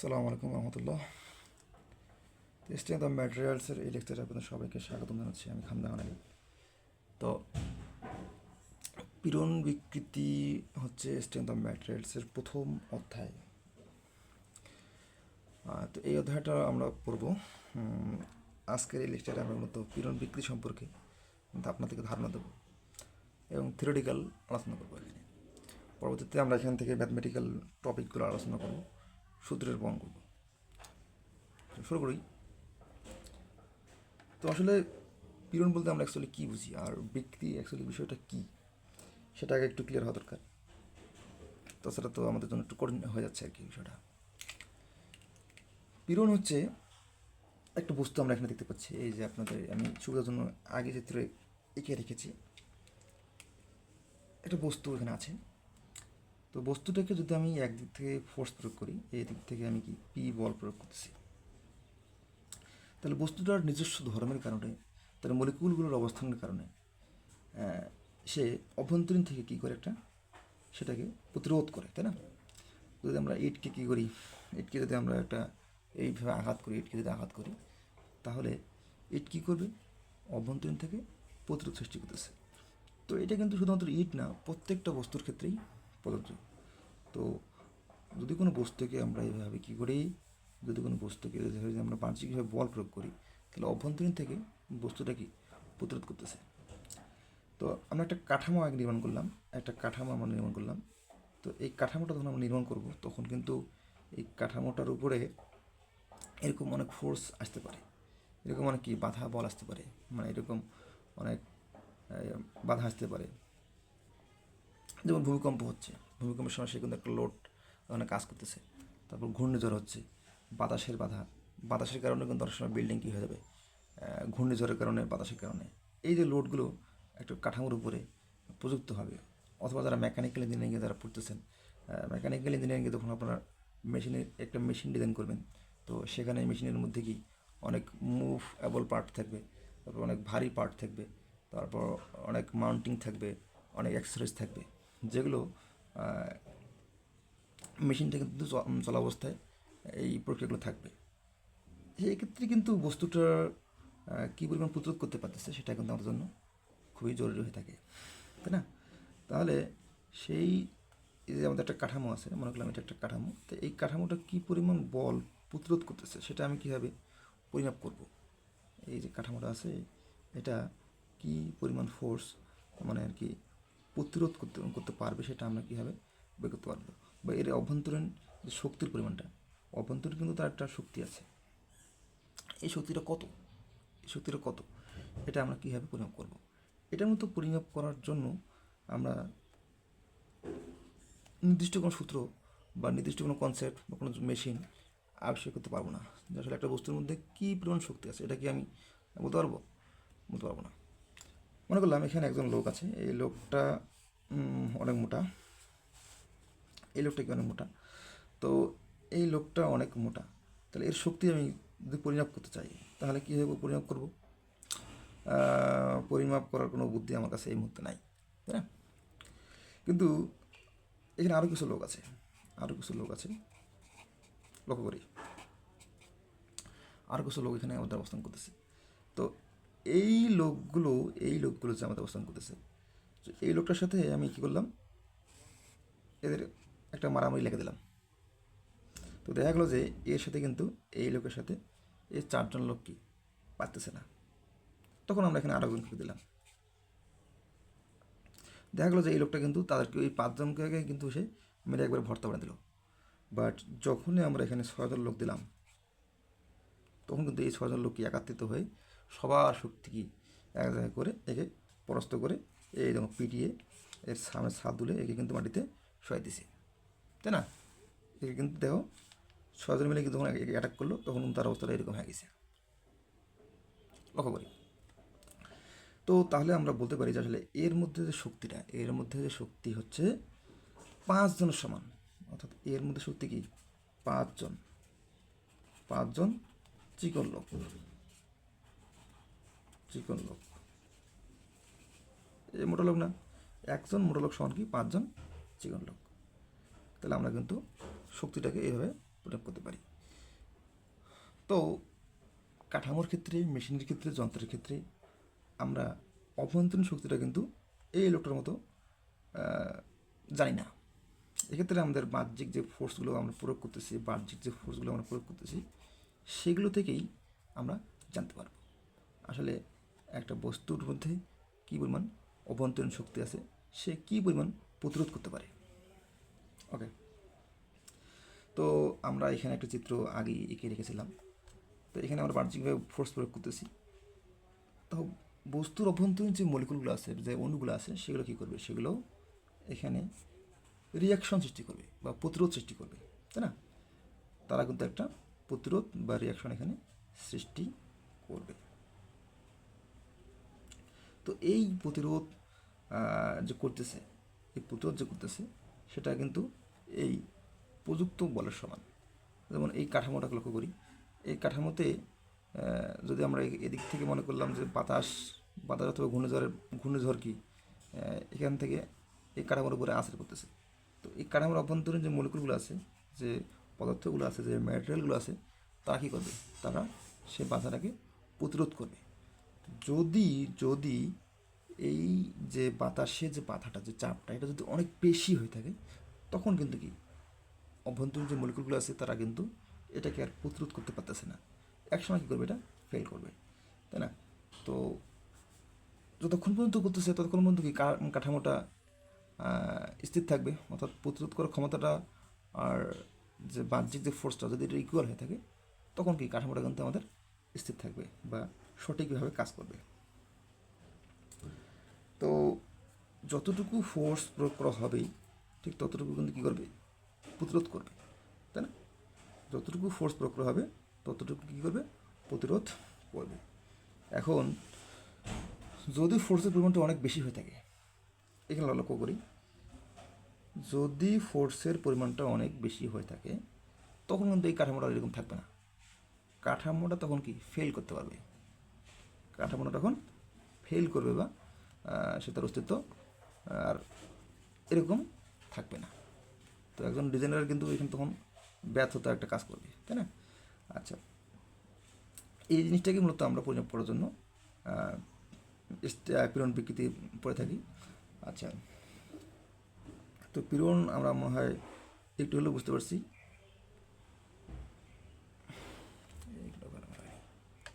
আসসালামু আলাইকুম রহমতুল্লাহ। Testing the ম্যাটেরিয়ালসের এই লেকচারে আপনাদের সবাইকে স্বাগতম জানাচ্ছি। আমি খামদান আলী। তো পীড়ন বিকৃতি হচ্ছে স্ট্রেংথ অফ ম্যাটেরিয়ালসের প্রথম অধ্যায়। তো এই অধ্যায়টা আমরা পড়ব। আজকের এই লেকচারে আমরা মূলত পীড়ন বিকৃতি সম্পর্কে আপনাদেরকে ধারণা দেবো এবং থিওরিটিক্যাল আলোচনা করবো এখানে। পরবর্তীতে আমরা এখান থেকে ম্যাথমেটিক্যাল টপিকগুলো আলোচনা করব, সূত্রের প্রমাণ করব। শুরু করি। তো আসলে পীড়ন বলতে আমরা অ্যাকচুয়ালি কী বুঝি, আর বিকৃতি অ্যাকচুয়ালি বিষয়টা কী, সেটা আগে একটু ক্লিয়ার হওয়া দরকার। তাছাড়া তো আমাদের জন্য একটু কঠিন হয়ে যাচ্ছে আর কি বিষয়টা। পীড়ন হচ্ছে একটা বস্তু আমরা এখানে দেখতে পাচ্ছি। এই যে আপনাদের আমি সুবিধার জন্য আগে চিত্রে এঁকে রেখেছি। একটা বস্তু এখানে আছে। তো বস্তুটাকে যদি আমি একদিক থেকে ফোর্স প্রয়োগ করি, এই দিক থেকে আমি কি পি বল প্রয়োগ করতেছি, তাহলে বস্তুটার নিজস্ব ধর্মের কারণে, তার মলিকুলগুলোর অবস্থানের কারণে সে অভ্যন্তরীণ থেকে কী করে একটা সেটাকে প্রতিরোধ করে, তাই না? যদি আমরা ইটকে কী করি, ইটকে যদি আমরা একটা এইভাবে আঘাত করি, ইটকে যদি আঘাত করি, তাহলে ইট কী করবে? অভ্যন্তরীণ থেকে প্রতিরোধ সৃষ্টি করতেছে। তো এটা কিন্তু শুধুমাত্র ইট না, প্রত্যেকটা বস্তুর ক্ষেত্রেই প্রযোজ্য। তো যদি কোনো বস্তুকে আমরা এইভাবে কী করি, যদি কোনো বস্তুকে যদি আমরা বাহ্যিকভাবে বল প্রয়োগ করি, তাহলে অভ্যন্তরীণ থেকে বস্তুটা কি প্রতিরোধ করতেছে। তো আমরা একটা কাঠামো আগে নির্মাণ করলাম, একটা কাঠামো আমরা নির্মাণ করলাম। তো এই কাঠামোটা যখন আমরা নির্মাণ করব, তখন কিন্তু এই কাঠামোটার উপরে এরকম অনেক ফোর্স আসতে পারে, এরকম অনেক কি বাধা বল আসতে পারে, মানে এরকম অনেক বাধা আসতে পারে। যেমন ভূমিকম্প হচ্ছে, ভূমিকম্পের সময় সে কিন্তু একটা লোড ওখানে কাজ করতেছে। তারপর ঘূর্ণিঝড় হচ্ছে, বাতাসের বাধা, বাতাসের কারণে কিন্তু অনেক সময় বিল্ডিং কী হয়ে যাবে, ঘূর্ণিঝড়ের কারণে, বাতাসের কারণে। এই যে লোডগুলো একটা কাঠামোর উপরে প্রযুক্ত হবে। অথবা যারা মেকানিক্যাল ইঞ্জিনিয়ারিংয়ে যারা পড়তেছেন, মেকানিক্যাল ইঞ্জিনিয়ারিংয়ে যখন আপনারা মেশিনের একটা মেশিন ডিজাইন করবেন, তো সেখানে মেশিনের মধ্যে কি অনেক মুভএবল পার্ট থাকবে, তারপর অনেক ভারী পার্ট থাকবে, তারপর অনেক মাউন্টিং থাকবে, অনেক অ্যাক্সেসরিজ থাকবে, যেগুলো মেশিনটা কিন্তু চলা অবস্থায় এই প্রক্রিয়াগুলো থাকবে। সেই ক্ষেত্রে কিন্তু বস্তুটার কী পরিমাণ প্রতিরোধ করতে পারতেছে সেটা কিন্তু আমাদের জন্য খুবই জরুরি হয়ে থাকে, তাই না? তাহলে সেই যে আমাদের একটা কাঠামো আছে, মনে করলাম এটা একটা কাঠামো, তো এই কাঠামোটা কী পরিমাণ বল প্রতিরোধ করতেছে সেটা আমি কীভাবে পরিমাপ করব। এই যে কাঠামোটা আছে, এটা কি পরিমাণ ফোর্স মানে আর কি প্রতিরোধ করতে করতে পারবে, সেটা আমরা কীভাবে বের করতে পারবো। বা এর অভ্যন্তরীণ যে শক্তির পরিমাণটা, অভ্যন্তরীণ কিন্তু তার একটা শক্তি আছে। এই শক্তিটা কত, এই শক্তিটা কত, এটা আমরা কীভাবে পরিমাপ করব। এটার মতো পরিমাপ করার জন্য আমরা নির্দিষ্ট কোনো সূত্র বা নির্দিষ্ট কোনো কনসেপ্ট বা কোনো মেশিন আবিষ্কার করতে পারবো না। যে আসলে একটা বস্তুর মধ্যে কী পরিমাণ শক্তি আছে এটা কি আমি বলতে পারবো? বলতে পারবো না। মনে করলাম এখানে একজন লোক আছে, এই লোকটা অনেক মোটা, এই লোকটা কি অনেক মোটা। তো এই লোকটা অনেক মোটা, তাহলে এর শক্তি আমি যদি পরিমাপ করতে চাই, তাহলে কীভাবে পরিমাপ করব? পরিমাপ করার কোনো বুদ্ধি আমার কাছে এই মুহূর্তে নাই, তাই না? কিন্তু এখানে আরও কিছু লোক আছে, আরও কিছু লোক আছে, লক্ষ্য করি আরও কিছু লোক এখানে আমাদের অবস্থান করতেছে। তো এই লোকগুলো, এই লোকগুলো যে আমাদের অবস্থান করতেছে, তো এই লোকটার সাথে আমি কী করলাম, এদের একটা মারামারি লেগে দিলাম। তো দেখা গেলো যে এর সাথে কিন্তু এই লোকের সাথে এই চারজন লোক কি পারতেছে না। তখন আমরা এখানে আরও একজনকে দিলাম। দেখা গেলো যে এই লোকটা কিন্তু তাদেরকে ওই পাঁচজনকে কিন্তু সে মেরে একবারে ভর্তা বানিয়ে দিল। বাট যখনই আমরা এখানে 6জন লোক দিলাম, তখন কিন্তু এই 6জন লোক কি একাত্রিত হয়ে সবার শক্তি কি এক জায়গায় করে একে পরাস্ত করে এই যেমন পিটিয়ে এর সামনে ছাদ তুলে একে কিন্তু মাটিতে শোয়াই দিছে, তাই না? একে কিন্তু দেখো 6জন মিলে কিন্তু যখন একে অ্যাটাক করলো, তখন তার অবস্থাটা এরকম হয়ে গেছে। লক্ষ্য করি। তো তাহলে আমরা বলতে পারি যে আসলে এর মধ্যে যে শক্তিটা, এর মধ্যে যে শক্তি হচ্ছে 5জনের সমান। অর্থাৎ এর মধ্যে শক্তি কি 5জন, 5জন চিকন লোক, চিকন লোক, এই মোটা লোক না, একজন মোটা লোক সমান কি 5জন চিকন লোক। তাহলে আমরা কিন্তু শক্তিটাকে এইভাবে প্রয়োগ করতে পারি। তো কাঠামোর ক্ষেত্রে, মেশিনের ক্ষেত্রে, যন্ত্রের ক্ষেত্রে আমরা অভ্যন্তরীণ শক্তিটা কিন্তু এই লোকটার মতো জানি না। এক্ষেত্রে আমাদের বাহ্যিক যে ফোর্সগুলো আমরা প্রয়োগ করতেছি, সেগুলো থেকেই আমরা জানতে পারবো আসলে একটা বস্তুর মধ্যে কী পরিমাণ অভ্যন্তরীণ শক্তি আছে, সে কী পরিমাণ প্রতিরোধ করতে পারে। ওকে, তো আমরা এখানে একটা চিত্র আগে এঁকে রেখেছিলাম। তো এখানে আমরা বাহ্যিকভাবে ফোর্স প্রয়োগ করতেছি। তো বস্তুর অভ্যন্তরীণ যে মলিকুলগুলো আছে, যে অণুগুলো আছে, সেগুলো কী করবে? সেগুলো এখানে রিয়াকশন সৃষ্টি করবে বা প্রতিরোধ সৃষ্টি করবে, তাই না? তারা কিন্তু একটা প্রতিরোধ বা রিয়াকশন এখানে সৃষ্টি করবে। তো এই প্রতিরোধ যে করতেছে, সেটা কিন্তু এই প্রযুক্ত বলের সমান। যেমন এই কাঠামোটাকে লক্ষ্য করি। এই কাঠামোতে যদি আমরা এদিক থেকে মনে করলাম যে বাতাস অথবা ঘূর্ণিঝড় কি এখান থেকে এই কাঠামোর উপরে আছড়ে করতেছে। তো এই কাঠামোর অভ্যন্তরীণ যে মলিকুলগুলো আছে, যে পদার্থগুলো আছে, যে ম্যাটেরিয়ালগুলো আছে, তারা কী করবে? তারা সে বাধাটাকে প্রতিরোধ করবে। যদি এই যে বাতাসে যে বাধাটা, যে চাপটা, এটা যদি অনেক বেশি হয়ে থাকে, তখন কিন্তু কি অভ্যন্তরীণ যে মলিকুলগুলো আছে তারা কিন্তু এটাকে আর প্রতিরোধ করতে পারতেছে না। একসময় কী করবে? এটা ফেল করবে, তাই না? তো যতক্ষণ পর্যন্ত করতেছে ততক্ষণ পর্যন্ত কি কাঠামোটা স্থির থাকবে, অর্থাৎ প্রতিরোধ করার ক্ষমতাটা আর যে বাহ্যিক যে ফোর্সটা যদি এটা ইকুয়াল হয়ে থাকে, তখন কি কাঠামোটা কিন্তু আমাদের স্থির থাকবে বা সঠিকভাবে কাজ করবে। তো যতটুকু ফোর্স প্রয়োগ করা হবে, ঠিক ততটুকু কিন্তু কী করবে? প্রতিরোধ করবে, তাই না? যতটুকু ফোর্স প্রয়োগ করা হবে ততটুকু কী করবে? প্রতিরোধ করবে। এখন যদি ফোর্সের পরিমাণটা অনেক বেশি হয়ে থাকে, এখানে লক্ষ্য করি, যদি ফোর্সের পরিমাণটা অনেক বেশি হয়ে থাকে, তখন কিন্তু এই কাঠামোটা এরকম থাকবে না। কাঠামোটা তখন কি ফেল করতে পারবে, কাঠামোটা তখন ফেল করবে বা সে তার অস্তিত্ব আর এরকম থাকবে না। তো একজন ডিজাইনার কিন্তু এখানে তখন ব্যর্থতা একটা কাজ করবে, তাই না? আচ্ছা, এই জিনিসটাকে মূলত আমরা পরিমাপ করার জন্য পীড়ন বিকৃতি পড়ে থাকি। আচ্ছা, তো পীড়ন আমরা মনে হয় একটু হলেও বুঝতে পারছি।